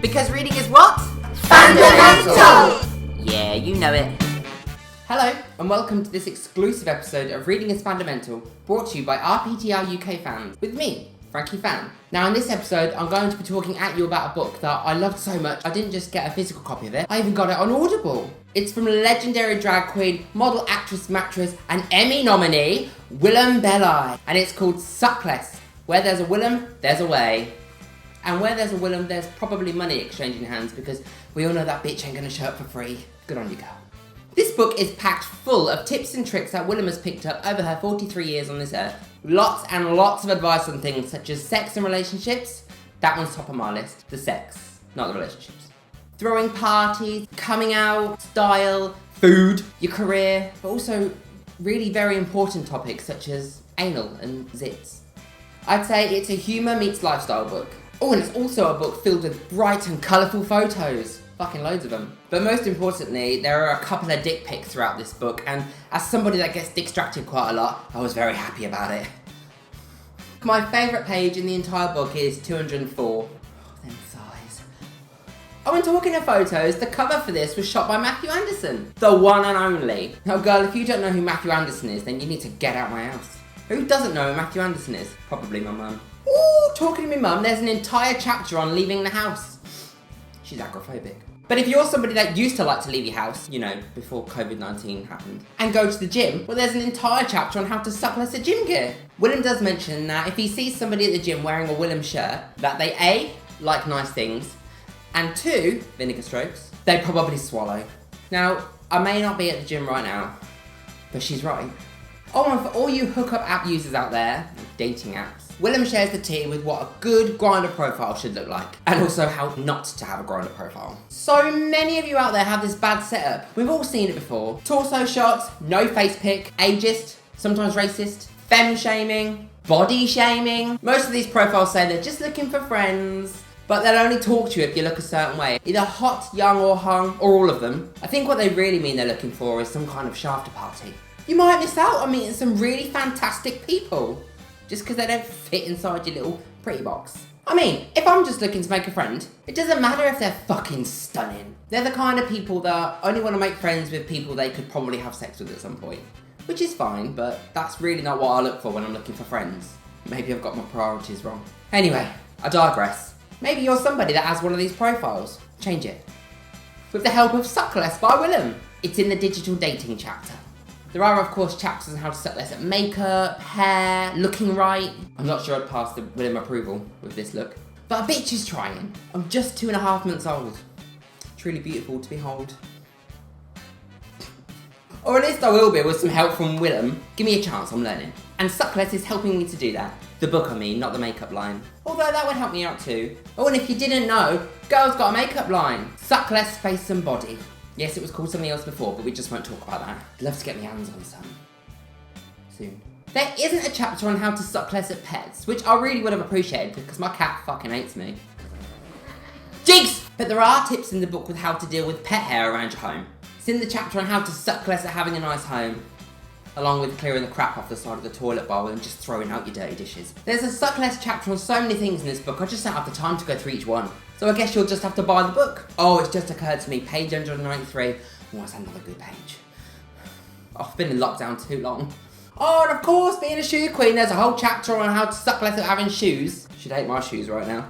Because reading is what? Fanndamental! Yeah, you know it. Hello, and welcome to this exclusive episode of Reading is Fanndamental, brought to you by RPTR UK fans, with me, Frankie Fann. Now in this episode, I'm going to be talking at you about a book that I loved so much, I didn't just get a physical copy of it, I even got it on Audible. It's from legendary drag queen, model, actress, mattress, and Emmy nominee, Willam, and it's called Suckless. Where there's a Willam, there's a way. And where there's a Willam, there's probably money exchanging hands, because we all know that bitch ain't gonna show up for free. Good on you, girl. This book is packed full of tips and tricks that Willam has picked up over her 43 years on this earth. Lots and lots of advice on things such as sex and relationships. That one's top of my list. The sex, not the relationships. Throwing parties, coming out, style, food, your career, but also really very important topics such as anal and zits. I'd say it's a humour meets lifestyle book. Oh, and it's also a book filled with bright and colourful photos. Fucking loads of them. But most importantly, there are a couple of dick pics throughout this book, and as somebody that gets distracted quite a lot, I was very happy about it. My favourite page in the entire book is 204. Oh, them thighs. Oh, and talking of photos, the cover for this was shot by Matthew Anderson. The one and only. Now girl, if you don't know who Matthew Anderson is, then you need to get out my house. Who doesn't know who Matthew Anderson is? Probably my mum. Ooh, talking to my mum, there's an entire chapter on leaving the house. She's agoraphobic. But if you're somebody that used to like to leave your house, you know, before COVID-19 happened, and go to the gym, well, there's an entire chapter on how to suckless at gym gear. Willam does mention that if he sees somebody at the gym wearing a Willam shirt, that they A, like nice things, and 2, vinegar strokes, they probably swallow. Now, I may not be at the gym right now, but she's right. Oh, and for all you hookup app users out there, dating apps, Willam shares the tea with what a good Grindr profile should look like, and also how not to have a Grindr profile. So many of you out there have this bad setup. We've all seen it before. Torso shots, no face pic, ageist, sometimes racist, femme shaming, body shaming. Most of these profiles say they're just looking for friends, but they'll only talk to you if you look a certain way. Either hot, young or hung, or all of them. I think what they really mean they're looking for is some kind of shafter party. You might miss out on meeting some really fantastic people, just because they don't fit inside your little pretty box. I mean, if I'm just looking to make a friend, it doesn't matter if they're fucking stunning. They're the kind of people that only want to make friends with people they could probably have sex with at some point. Which is fine, but that's really not what I look for when I'm looking for friends. Maybe I've got my priorities wrong. Anyway, I digress. Maybe you're somebody that has one of these profiles. Change it. With the help of Suckless by Willam. It's in the digital dating chapter. There are, of course, chapters on how to suck less at makeup, hair, looking right. I'm not sure I'd pass the Willam approval with this look. But a bitch is trying. I'm just 2.5 months old. Truly beautiful to behold. Or at least I will be with some help from Willam. Give me a chance, I'm learning. And Suckless is helping me to do that. The book, I mean, not the makeup line. Although that would help me out too. Oh, and if you didn't know, girls got a makeup line. Suckless Face and Body. Yes, it was called something else before, but we just won't talk about that. I'd love to get my hands on some. Soon. There isn't a chapter on how to suck less at pets, which I really would have appreciated because my cat fucking hates me. Jigs! But there are tips in the book with how to deal with pet hair around your home. It's in the chapter on how to suck less at having a nice home, along with clearing the crap off the side of the toilet bowl and just throwing out your dirty dishes. There's a suck less chapter on so many things in this book, I just don't have the time to go through each one. So I guess you'll just have to buy the book. Oh, it's just occurred to me, page 193. Oh, that's another good page. Oh, I've been in lockdown too long. Oh, and of course, being a shoe queen, there's a whole chapter on how to suck less at having shoes. She'd hate my shoes right now.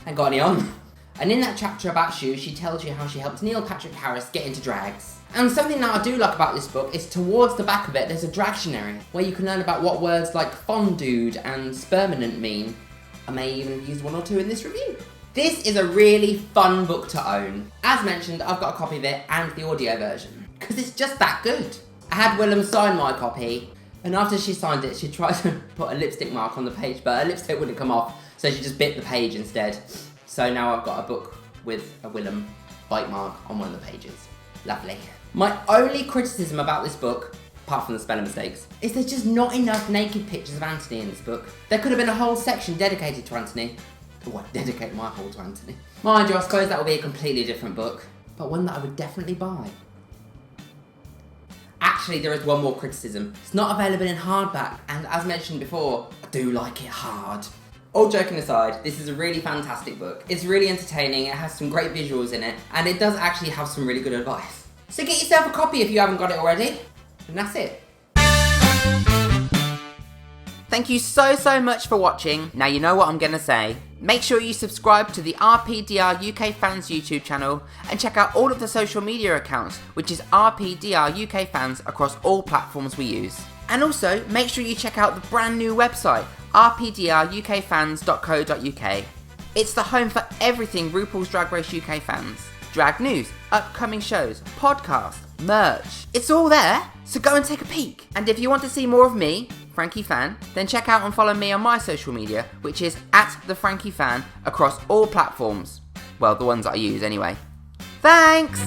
Ain't got any on. And in that chapter about shoes, she tells you how she helped Neil Patrick Harris get into drags. And something that I do like about this book is towards the back of it, there's a dragtionary, where you can learn about what words like fondue and spermanent mean. I may even have used one or two in this review. This is a really fun book to own. As mentioned, I've got a copy of it and the audio version, because it's just that good. I had Willam sign my copy, and after she signed it, she tried to put a lipstick mark on the page, but her lipstick wouldn't come off, so she just bit the page instead. So now I've got a book with a Willam bite mark on one of the pages. Lovely. My only criticism about this book, apart from the spelling mistakes, is there's just not enough naked pictures of Anthony in this book. There could have been a whole section dedicated to Anthony. Oh, I'd dedicate my whole to Anthony. Mind you, I suppose that would be a completely different book, but one that I would definitely buy. Actually, there is one more criticism. It's not available in hardback, and as mentioned before, I do like it hard. All joking aside, this is a really fantastic book. It's really entertaining, it has some great visuals in it, and it does actually have some really good advice. So get yourself a copy if you haven't got it already. And that's it. Thank you so much for watching. Now you know what I'm going to say. Make sure you subscribe to the RPDR UK Fans YouTube channel and check out all of the social media accounts, which is RPDR UK Fans across all platforms we use. And also, make sure you check out the brand new website, rpdrukfans.co.uk. It's the home for everything RuPaul's Drag Race UK fans. Drag news, upcoming shows, podcasts, merch. It's all there, so go and take a peek. And if you want to see more of me, Frankie Fann, then check out and follow me on my social media, which is @TheFrankieFann across all platforms. Well, the ones that I use anyway. Thanks!